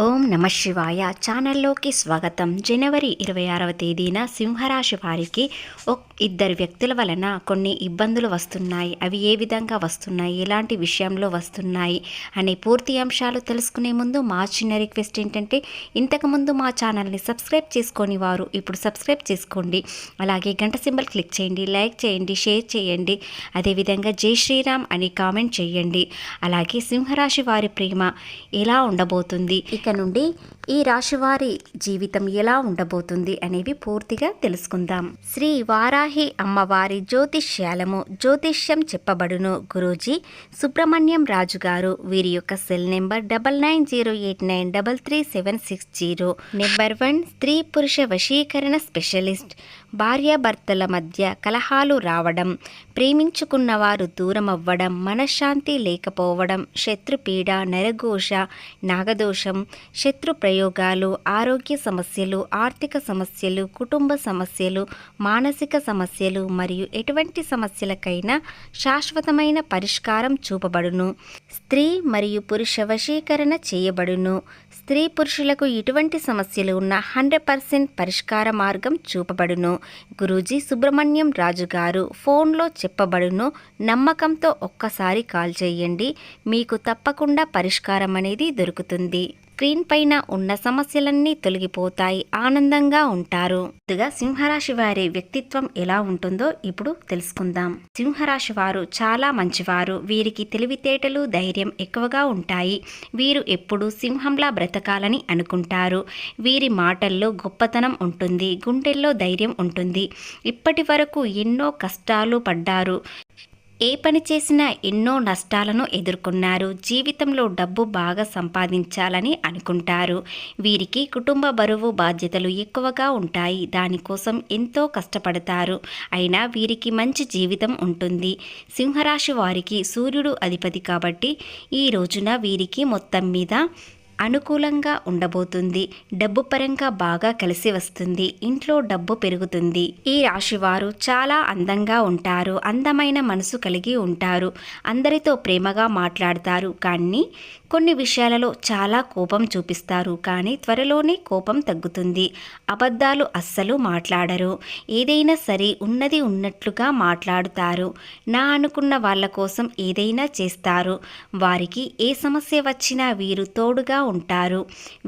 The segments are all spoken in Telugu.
ఓం నమ శివాయ ఛానల్లోకి స్వాగతం. జనవరి 26వ తేదీన సింహరాశి వారికి ఇద్దరు వ్యక్తుల వలన కొన్ని ఇబ్బందులు వస్తున్నాయి. అవి ఏ విధంగా వస్తున్నాయి, ఎలాంటి విషయంలో వస్తున్నాయి అనే పూర్తి అంశాలు తెలుసుకునే ముందు మా చిన్న రిక్వెస్ట్ ఏంటంటే, ఇంతకుముందు మా ఛానల్ని సబ్స్క్రైబ్ చేసుకొని వారు ఇప్పుడు సబ్స్క్రైబ్ చేసుకోండి. అలాగే గంట సింబల్ క్లిక్ చేయండి, లైక్ చేయండి, షేర్ చేయండి. అదేవిధంగా జై శ్రీరామ్ అని కామెంట్ చేయండి. అలాగే సింహరాశి వారి ప్రేమ ఎలా ఉండబోతుంది, ఇక నుండి ఈ రాశివారి జీవితం ఎలా ఉండబోతుంది అనేవి పూర్తిగా తెలుసుకుందాం. శ్రీ వారాహి అమ్మవారి జ్యోతిష్యం చెప్పబడును. గురూజీ సుబ్రహ్మణ్యం రాజు గారు. వీరి యొక్క సెల్ నెంబర్ 9908933760. నెంబర్ 1, స్త్రీ పురుష వశీకరణ స్పెషలిస్ట్. భార్యాభర్తల మధ్య కలహాలు రావడం, ప్రేమించుకున్న వారు దూరం అవ్వడం, మనశ్శాంతి లేకపోవడం, శత్రుపీడ, నరఘోష, నాగదోషం, శత్రు ప్రయోగాలు, ఆరోగ్య సమస్యలు, ఆర్థిక సమస్యలు, కుటుంబ సమస్యలు, మానసిక సమస్యలు మరియు ఎటువంటి సమస్యలకైనా శాశ్వతమైన పరిష్కారం చూపబడును. స్త్రీ మరియు పురుష వశీకరణ చేయబడును. స్త్రీ పురుషులకు ఎటువంటి సమస్యలు ఉన్నా 100% పరిష్కార మార్గం చూపబడును. గురూజీ సుబ్రహ్మణ్యం రాజు గారు. ఫోన్లో చెప్పబడును. నమ్మకంతో ఒక్కసారి కాల్ చేయండి, మీకు తప్పకుండా పరిష్కారం అనేది దొరుకుతుంది. స్క్రీన్ పైన ఉన్న సమస్యలన్నీ తొలగిపోతాయి, ఆనందంగా ఉంటారు. ముందుగా సింహరాశి వారి వ్యక్తిత్వం ఎలా ఉంటుందో ఇప్పుడు తెలుసుకుందాం. సింహరాశి వారు చాలా మంచివారు. వీరికి తెలివితేటలు, ధైర్యం ఎక్కువగా ఉంటాయి. వీరు ఎప్పుడూ సింహంలా బ్రతకాలని అనుకుంటారు. వీరి మాటల్లో గొప్పతనం ఉంటుంది, గుండెల్లో ధైర్యం ఉంటుంది. ఇప్పటి వరకు ఎన్నో కష్టాలు పడ్డారు. ఏ పని చేసినా ఎన్నో నష్టాలను ఎదుర్కొన్నారు. జీవితంలో డబ్బు బాగా సంపాదించాలని అనుకుంటారు. వీరికి కుటుంబ బరువు, బాధ్యతలు ఎక్కువగా ఉంటాయి. దానికోసం ఎంతో కష్టపడతారు. అయినా వీరికి మంచి జీవితం ఉంటుంది. సింహరాశి వారికి సూర్యుడు అధిపతి కాబట్టి ఈ రోజున వీరికి మొత్తం మీద అనుకూలంగా ఉండబోతుంది. డబ్బు పరంగా బాగా కలిసి వస్తుంది. ఇంట్లో డబ్బు పెరుగుతుంది. ఈ రాశివారు చాలా అందంగా ఉంటారు. అందమైన మనసు కలిగి ఉంటారు. అందరితో ప్రేమగా మాట్లాడతారు. కానీ కొన్ని విషయాలలో చాలా కోపం చూపిస్తారు. కానీ త్వరలోనే కోపం తగ్గుతుంది. అబద్ధాలు అస్సలు మాట్లాడరు. ఏదైనా సరే ఉన్నది ఉన్నట్లుగా మాట్లాడుతారు. నా అనుకున్న వాళ్ళ కోసం ఏదైనా చేస్తారు. వారికి ఏ సమస్య వచ్చినా వీరు తోడుగా ఉంటారు.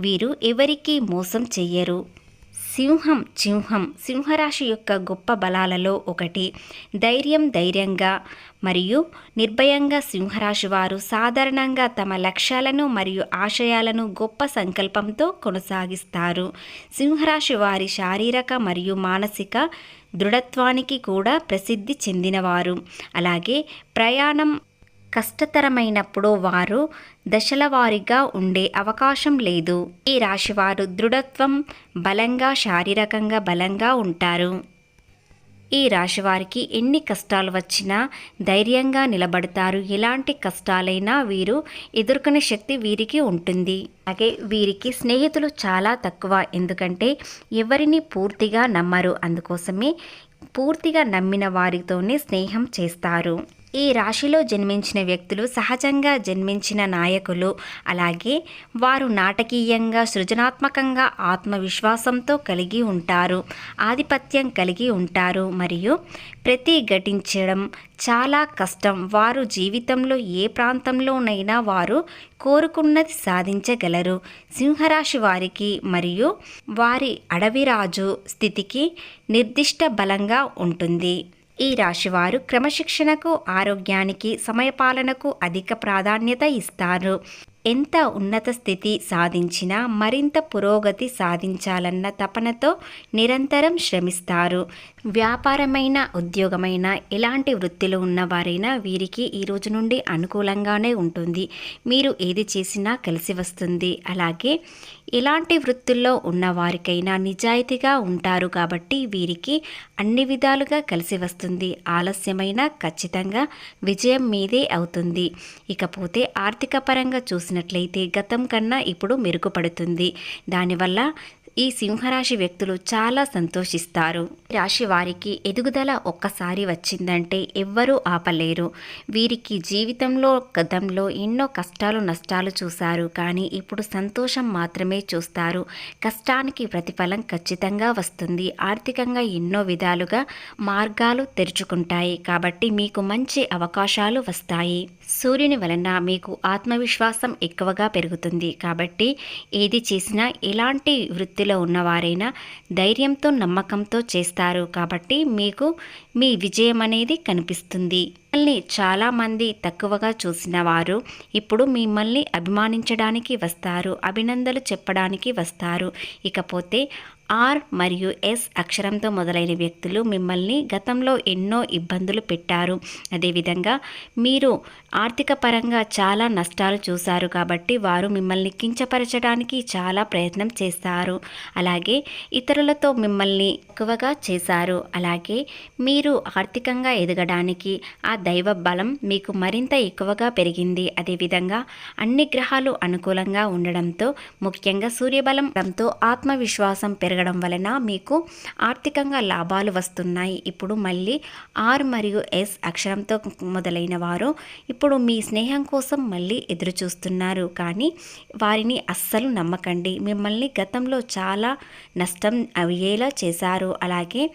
వీరు ఎవరికీ మోసం చెయ్యరు. సింహరాశి యొక్క గొప్ప బలాలలో ఒకటి ధైర్యంగా మరియు నిర్భయంగా. సింహరాశి వారు సాధారణంగా తమ లక్ష్యాలను మరియు ఆశయాలను గొప్ప సంకల్పంతో కొనసాగిస్తారు. సింహరాశి వారి శారీరక మరియు మానసిక దృఢత్వానికి కూడా ప్రసిద్ధి చెందినవారు. అలాగే ప్రయాణం కష్టతరమైనప్పుడు వారు దశల వారీగా ఉండే అవకాశం లేదు. ఈ రాశివారు దృఢత్వం, బలంగా, శారీరకంగా బలంగా ఉంటారు. ఈ రాశివారికి ఎన్ని కష్టాలు వచ్చినా ధైర్యంగా నిలబడతారు. ఎలాంటి కష్టాలైనా వీరు ఎదుర్కొనే శక్తి వీరికి ఉంటుంది. అలాగే వీరికి స్నేహితులు చాలా తక్కువ. ఎందుకంటే ఎవరిని పూర్తిగా నమ్మరు. అందుకోసమే పూర్తిగా నమ్మిన వారితోనే స్నేహం చేస్తారు. ఈ రాశిలో జన్మించిన వ్యక్తులు సహజంగా జన్మించిన నాయకులు. అలాగే వారు నాటకీయంగా, సృజనాత్మకంగా, ఆత్మవిశ్వాసంతో కలిగి ఉంటారు. ఆధిపత్యం కలిగి ఉంటారు మరియు ప్రతిఘటించడం చాలా కష్టం. వారు జీవితంలో ఏ ప్రాంతంలోనైనా వారు కోరుకున్నది సాధించగలరు. సింహరాశి వారికి మరియు వారి అడవిరాజు స్థితికి నిర్దిష్ట బలంగా ఉంటుంది. ఈ రాశివారు క్రమశిక్షణకు, ఆరోగ్యానికి, సమయపాలనకు అధిక ప్రాధాన్యత ఇస్తారు. ఎంత ఉన్నత స్థితి సాధించినా మరింత పురోగతి సాధించాలన్న తపనతో నిరంతరం శ్రమిస్తారు. వ్యాపారమైన, ఉద్యోగమైన, ఎలాంటి వృత్తిలో ఉన్నవారైనా వీరికి ఈ రోజు నుండి అనుకూలంగానే ఉంటుంది. మీరు ఏది చేసినా కలిసి వస్తుంది. అలాగే ఎలాంటి వృత్తుల్లో ఉన్నవారికైనా నిజాయితీగా ఉంటారు కాబట్టి వీరికి అన్ని విధాలుగా కలిసి వస్తుంది. ఆలస్యమైన ఖచ్చితంగా విజయం మీదే అవుతుంది. ఇకపోతే ఆర్థిక పరంగా చూసినట్లయితే గతం కన్నా ఇప్పుడు మెరుగుపడుతుంది. దానివల్ల ఈ సింహరాశి వ్యక్తులు చాలా సంతోషిస్తారు. రాశి వారికి ఎదుగుదల ఒక్కసారి వచ్చిందంటే ఎవ్వరూ ఆపలేరు. వీరికి జీవితంలో గతంలో ఎన్నో కష్టాలు నష్టాలు చూశారు, కానీ ఇప్పుడు సంతోషం మాత్రమే చూస్తారు. కష్టానికి ప్రతిఫలం ఖచ్చితంగా వస్తుంది. ఆర్థికంగా ఎన్నో విధాలుగా మార్గాలు తెరుచుకుంటాయి. కాబట్టి మీకు మంచి అవకాశాలు వస్తాయి. సూర్యుని వలన మీకు ఆత్మవిశ్వాసం ఎక్కువగా పెరుగుతుంది. కాబట్టి ఏది చేసినా ఎలాంటి వృత్తిలో ఉన్నవారైనా ధైర్యంతో నమ్మకంతో చేస్తారు. కాబట్టి మీకు మీ విజయం అనేది కనిపిస్తుంది. మిమ్మల్ని చాలామంది తక్కువగా చూసిన వారు ఇప్పుడు మిమ్మల్ని అభిమానించడానికి వస్తారు, అభినందనలు చెప్పడానికి వస్తారు. ఇకపోతే ఆర్ మరియు ఎస్ అక్షరంతో మొదలైన వ్యక్తులు మిమ్మల్ని గతంలో ఎన్నో ఇబ్బందులు పెట్టారు. అదేవిధంగా మీరు ఆర్థిక పరంగా చాలా నష్టాలు చూశారు. కాబట్టి వారు మిమ్మల్ని కించపరచడానికి చాలా ప్రయత్నం చేస్తారు. అలాగే ఇతరులతో మిమ్మల్ని ఎక్కువగా చేశారు. అలాగే మీరు ఆర్థికంగా ఎదగడానికి ఆ దైవ బలం మీకు మరింత ఎక్కువగా పెరిగింది. అదేవిధంగా అన్ని గ్రహాలు అనుకూలంగా ఉండడంతో, ముఖ్యంగా సూర్యబలంతో ఆత్మవిశ్వాసం పెరగడం వలన మీకు ఆర్థికంగా లాభాలు వస్తున్నాయి. ఇప్పుడు మళ్ళీ ఆర్ మరియు ఎస్ అక్షరంతో మొదలైన వారు ఇప్పుడు మీ స్నేహం కోసం మళ్ళీ ఎదురు చూస్తున్నారు. కానీ వారిని అస్సలు నమ్మకండి. మిమ్మల్ని గతంలో చాలా నష్టం అయ్యేలా చేశారు. అలాగే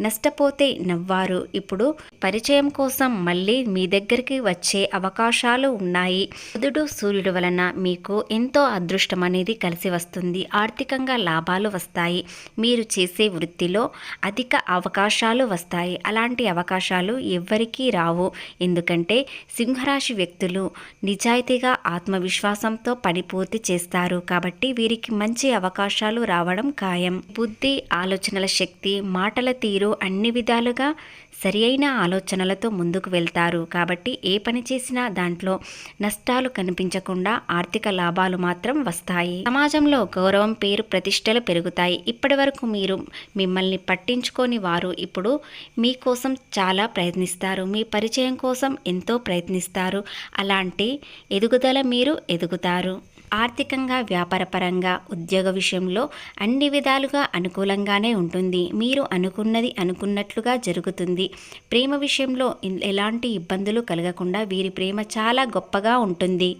నష్టపోతే నవ్వారు. ఇప్పుడు పరిచయం కోసం మళ్ళీ మీ దగ్గరికి వచ్చే అవకాశాలు ఉన్నాయి. బుధుడు సూర్యుడు వలన మీకు ఎంతో అదృష్టం అనేది కలిసి వస్తుంది. ఆర్థికంగా లాభాలు వస్తాయి. మీరు చేసే వృత్తిలో అధిక అవకాశాలు వస్తాయి. అలాంటి అవకాశాలు ఎవ్వరికీ రావు. ఎందుకంటే సింహరాశి వ్యక్తులు నిజాయితీగా ఆత్మవిశ్వాసంతో పని పూర్తి చేస్తారు. కాబట్టి వీరికి మంచి అవకాశాలు రావడం ఖాయం. బుద్ధి, ఆలోచనల శక్తి, మాటల తీరు అన్ని విధాలుగా సరి అయిన ఆలోచనలతో ముందుకు వెళ్తారు. కాబట్టి ఏ పని చేసినా దాంట్లో నష్టాలు కనిపించకుండా ఆర్థిక లాభాలు మాత్రం వస్తాయి. సమాజంలో గౌరవం, పేరు, ప్రతిష్టలు పెరుగుతాయి. ఇప్పటి వరకు మీరు మిమ్మల్ని పట్టించుకొని వారు ఇప్పుడు మీకోసం చాలా ప్రయత్నిస్తారు. మీ పరిచయం కోసం ఎంతో ప్రయత్నిస్తారు. అలాంటి ఎదుగుదల మీరు ఎదుగుతారు. ఆర్థికంగా, వ్యాపారపరంగా, ఉద్యోగ విషయంలో అన్ని విధాలుగా అనుకూలంగానే ఉంటుంది. మీరు అనుకున్నది అనుకున్నట్లుగా జరుగుతుంది. ప్రేమ విషయంలో ఎలాంటి ఇబ్బందులు కలగకుండా వీరి ప్రేమ చాలా గొప్పగా ఉంటుంది.